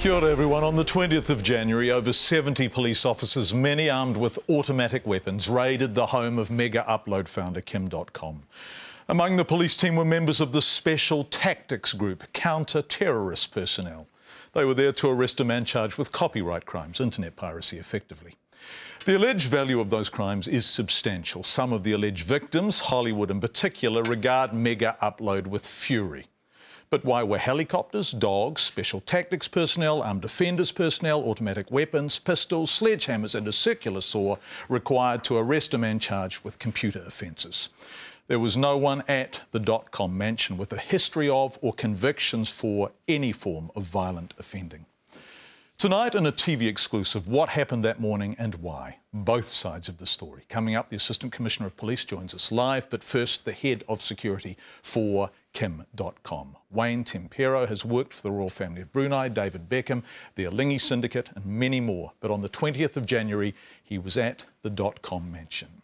Kia ora everyone. On the 20th of January, over 70 police officers, many armed with automatic weapons, raided the home of mega upload founder Kim.com. Among the police team were members of the Special Tactics Group, counter-terrorist personnel. They were there to arrest a man charged with copyright crimes, internet piracy effectively. The alleged value of those crimes is substantial. Some of the alleged victims, Hollywood in particular, regard mega upload with fury. But why were helicopters, dogs, special tactics personnel, armed defenders personnel, automatic weapons, pistols, sledgehammers and a circular saw required to arrest a man charged with computer offences? There was no one at the DotCom mansion with a history of or convictions for any form of violent offending. Tonight, in a TV exclusive, what happened that morning and why. Both sides of the story. Coming up, the Assistant Commissioner of Police joins us live, but first, the head of security for Kim.com. Wayne Tempero has worked for the Royal Family of Brunei, David Beckham, the Alingi Syndicate and many more. But on the 20th of January, he was at the DotCom mansion.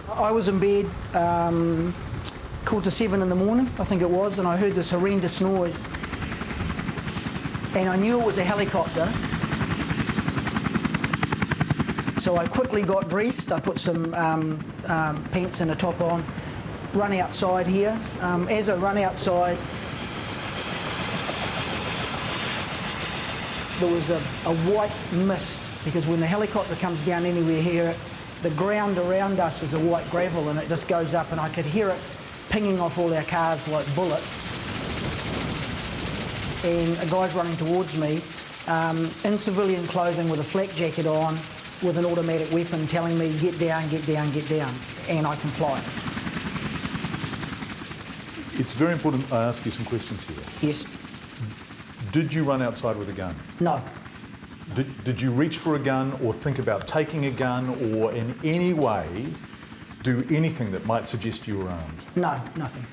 I was in bed, quarter to 7 in the morning, I think it was, and I heard this horrendous noise. And I knew it was a helicopter. So I quickly got dressed. I put some pants and a top on, run outside here. As I run outside, there was a white mist, because when the helicopter comes down anywhere here, the ground around us is a white gravel and it just goes up, and I could hear it pinging off all our cars like bullets. And a guy's running towards me in civilian clothing with a flak jacket on with an automatic weapon telling me, get down, get down, get down. And I comply. It's very important I ask you some questions here. Yes. Did you run outside with a gun? No. Did you reach for a gun or think about taking a gun or in any way do anything that might suggest you were armed? No, nothing.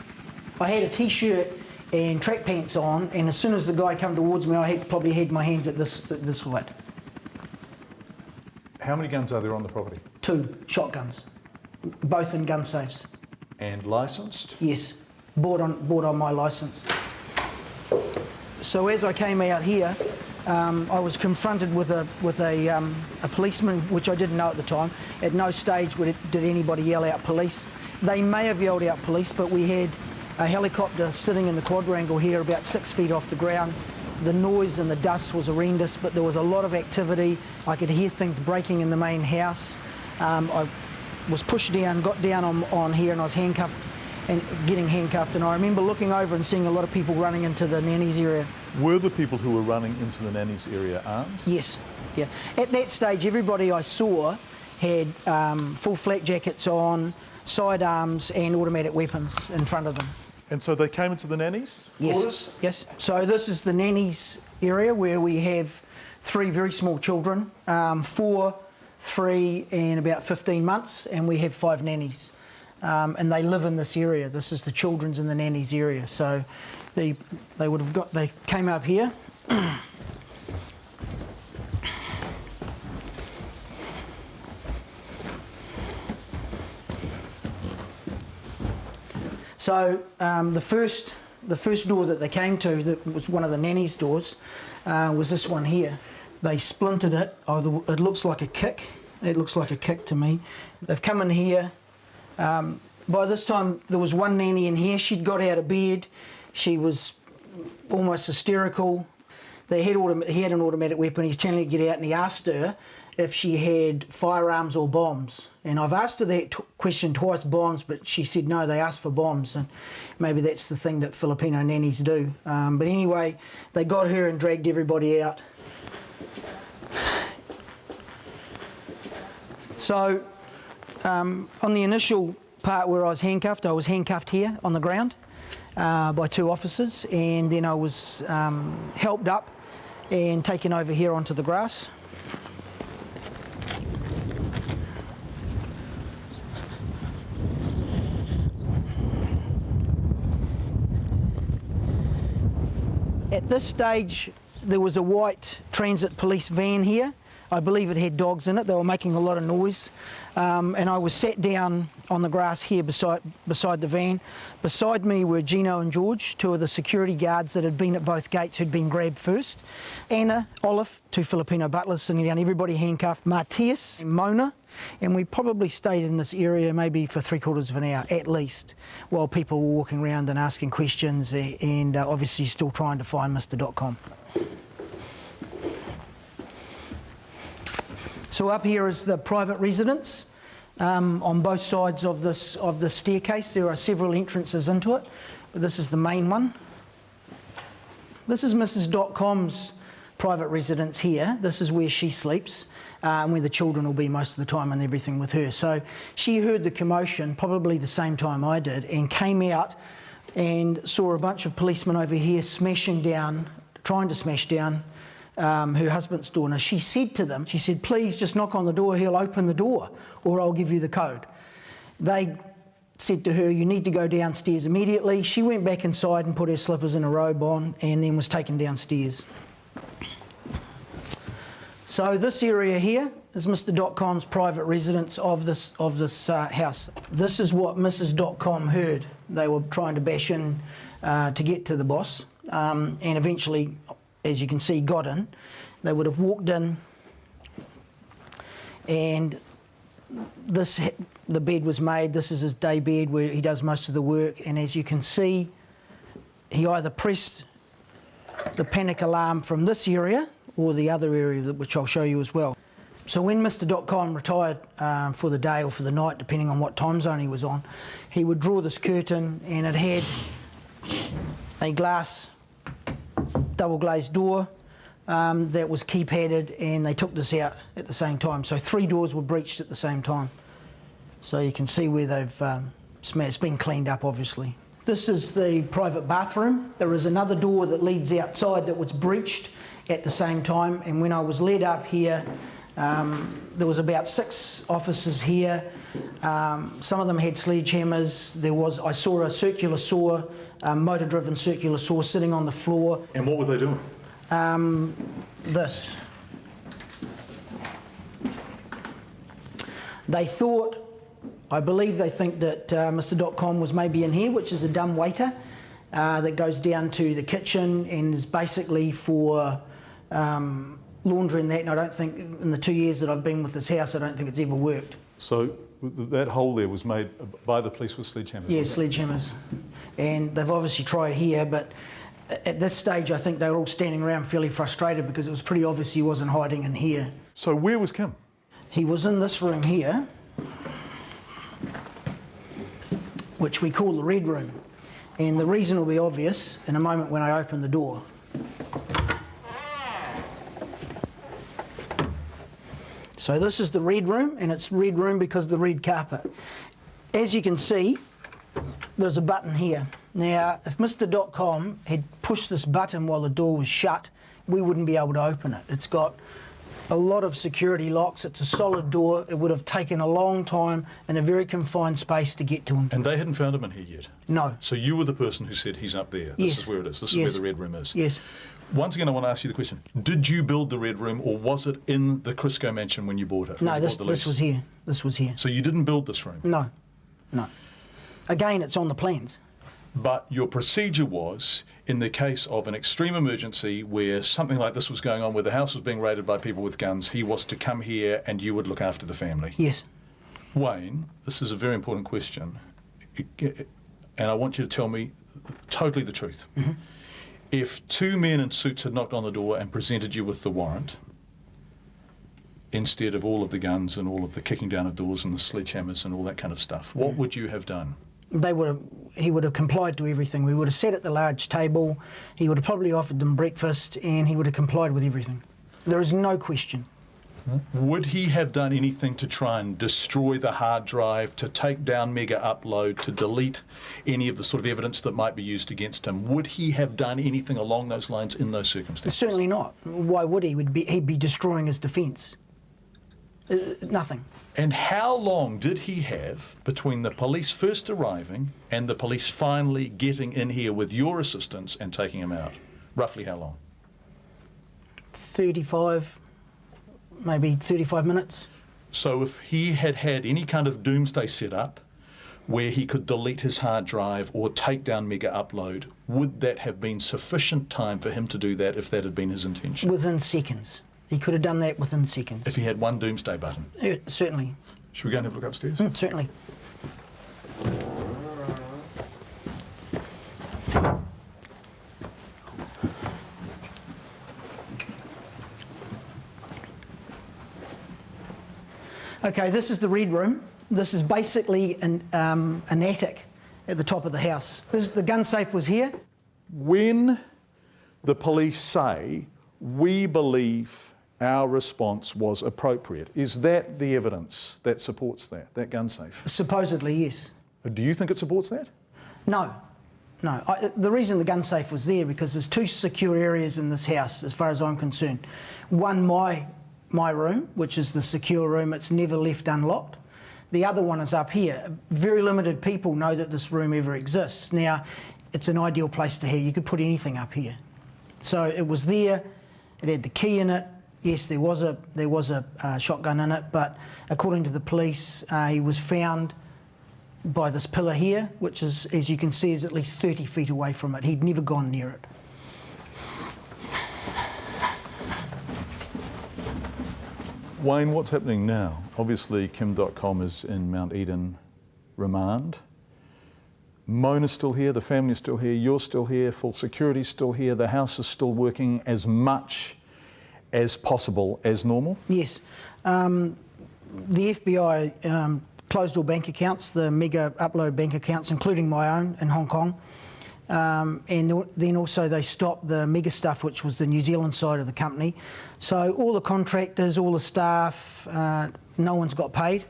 I had a T-shirt and track pants on, and as soon as the guy came towards me, I probably had my hands at this height. How many guns are there on the property? 2 shotguns, both in gun safes. And licensed? Yes, bought on my licence. So as I came out here, I was confronted with a policeman, which I didn't know at the time. At no stage did anybody yell out police. They may have yelled out police, but we had a helicopter sitting in the quadrangle here about 6 feet off the ground. The noise and the dust was horrendous, but there was a lot of activity. I could hear things breaking in the main house. I was pushed down, got down on here, and I was handcuffed and getting handcuffed. And I remember looking over and seeing a lot of people running into the nannies area. Were the people who were running into the nannies area armed? Yes, yeah. At that stage, everybody I saw had full flak jackets on, sidearms and automatic weapons in front of them. And so they came into the nannies? Yes, yes. So this is the nannies area where we have 3 very small children, 4, 3 and about 15 months, and we have 5 nannies. And they live in this area. This is the children's and the nannies area. So they came up here. So the first door that they came to, that was one of the nannies' doors, was this one here. They splintered it. Oh, it looks like a kick. It looks like a kick to me. They've come in here. By this time, there was one nanny in here. She'd got out of bed. She was almost hysterical. He had an automatic weapon. He's telling her to get out, and he asked her if she had firearms or bombs. And I've asked her that question twice, bombs, but she said no, they asked for bombs. And maybe that's the thing that Filipino nannies do. But anyway, they got her and dragged everybody out. So on the initial part where I was handcuffed here on the ground by 2 officers, and then I was helped up and taken over here onto the grass. At this stage, there was a white transit police van here. I believe it had dogs in it. They were making a lot of noise. And I was sat down on the grass here beside the van. Beside me were Gino and George, two of the security guards that had been at both gates who'd been grabbed first. Anna, Olive, two Filipino butlers sitting down, everybody handcuffed. Matias, Mona, and we probably stayed in this area maybe for 3/4 of an hour at least, while people were walking around and asking questions and obviously still trying to find Mr. DotCom. So up here is the private residence. On both sides of the staircase there are several entrances into it, but this is the main one. This is Mrs. DotCom's private residence here. This is where she sleeps, and where the children will be most of the time and everything with her. So she heard the commotion probably the same time I did and came out and saw a bunch of policemen over here smashing down, trying to smash down her husband's door. Now she said to them, she said, please just knock on the door, he'll open the door or I'll give you the code. They said to her, you need to go downstairs immediately. She went back inside and put her slippers and a robe on and then was taken downstairs. So this area here is Mr. DotCom's private residence of this house. This is what Mrs. DotCom heard. They were trying to bash in to get to the boss, and eventually, as you can see, got in. They would have walked in, and the bed was made. This is his day bed where he does most of the work, and as you can see, he either pressed the panic alarm from this area or the other area, which I'll show you as well. So when Mr. DotCom retired for the day or for the night, depending on what time zone he was on, he would draw this curtain, and it had a glass double glazed door that was keypadded, and they took this out at the same time. So 3 doors were breached at the same time. So you can see where they've it's been cleaned up, obviously. This is the private bathroom. There is another door that leads outside that was breached at the same time, and when I was led up here, there was about 6 officers here. Some of them had sledgehammers. I saw a circular saw, motor-driven circular saw sitting on the floor. And what were they doing? This. They thought, I believe they think that Mr. DotCom was maybe in here, which is a dumb waiter that goes down to the kitchen and is basically for laundry and that, and I don't think, in the 2 years that I've been with this house, I don't think it's ever worked. So that hole there was made by the police with sledgehammers? Yeah, sledgehammers. And they've obviously tried here, but at this stage I think they were all standing around fairly frustrated because it was pretty obvious he wasn't hiding in here. So where was Kim? He was in this room here, which we call the red room. And the reason will be obvious in a moment when I open the door. So this is the red room, and it's red room because of the red carpet. As you can see, there's a button here. Now, if Mr. DotCom had pushed this button while the door was shut, we wouldn't be able to open it. It's got a lot of security locks. It's a solid door. It would have taken a long time in a very confined space to get to him. And they hadn't found him in here yet? No. So you were the person who said he's up there. Yes. This is where it is. This is Yes. where the red room is. Yes. Once again, I want to ask you the question. Did you build the red room, or was it in the Crisco mansion when you bought it? No, this was here. This was here. So you didn't build this room? No. No. Again, it's on the plans. But your procedure was, in the case of an extreme emergency where something like this was going on, where the house was being raided by people with guns, he was to come here and you would look after the family? Yes. Wayne, this is a very important question, and I want you to tell me totally the truth. Mm-hmm. If 2 men in suits had knocked on the door and presented you with the warrant, instead of all of the guns and all of the kicking down of doors and the sledgehammers and all that kind of stuff, what would you have done? He would have complied to everything. We would have sat at the large table, he would have probably offered them breakfast, and he would have complied with everything. There is no question. Would he have done anything to try and destroy the hard drive, to take down Mega Upload, to delete any of the sort of evidence that might be used against him? Would he have done anything along those lines in those circumstances? Certainly not. Why would he? He'd be destroying his defence. Nothing. And how long did he have between the police first arriving and the police finally getting in here with your assistance and taking him out? Roughly how long? 35, maybe 35 minutes. So if he had had any kind of doomsday setup where he could delete his hard drive or take down Mega Upload, would that have been sufficient time for him to do that if that had been his intention? Within seconds. He could have done that within seconds. If he had one doomsday button? Yeah, certainly. Should we go and have a look upstairs? Certainly. Okay, this is the red room. This is basically an attic at the top of the house. The gun safe was here. When the police say, we believe our response was appropriate, is that the evidence that supports that gun safe? Supposedly, yes. Do you think it supports that? No. No. The reason the gun safe was there, because there's two secure areas in this house, as far as I'm concerned. One, my room, which is the secure room, it's never left unlocked. The other one is up here. Very limited people know that this room ever exists. Now, it's an ideal place to have. You could put anything up here. So it was there, it had the key in it. Yes, there was a shotgun in it, but according to the police, he was found by this pillar here, which is, as you can see, is at least 30 feet away from it. He'd never gone near it. Wayne, what's happening now? Obviously, Kim.com is in Mount Eden remand. Mona's still here, the family's still here, you're still here, full security's still here, the house is still working as much as possible as normal? Yes. The FBI closed all bank accounts, the Mega Upload bank accounts, including my own in Hong Kong. And then also they stopped the Mega stuff, which was the New Zealand side of the company. So all the contractors, all the staff, no one's got paid.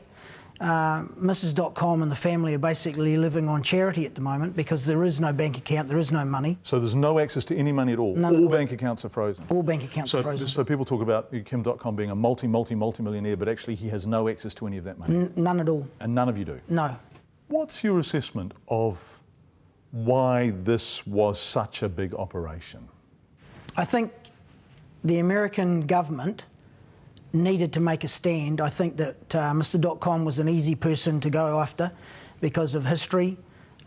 Mrs. DotCom and the family are basically living on charity at the moment because there is no bank account, there is no money. So there's no access to any money at all? None. All bank accounts are frozen? All bank accounts are frozen. So people talk about Kim.com being a multi-millionaire, but actually he has no access to any of that money? None at all. And none of you do? No. What's your assessment of why this was such a big operation? I think the American government needed to make a stand. I think that Mr. DotCom was an easy person to go after because of history,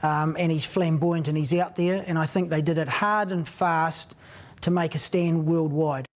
and he's flamboyant and he's out there, and I think they did it hard and fast to make a stand worldwide.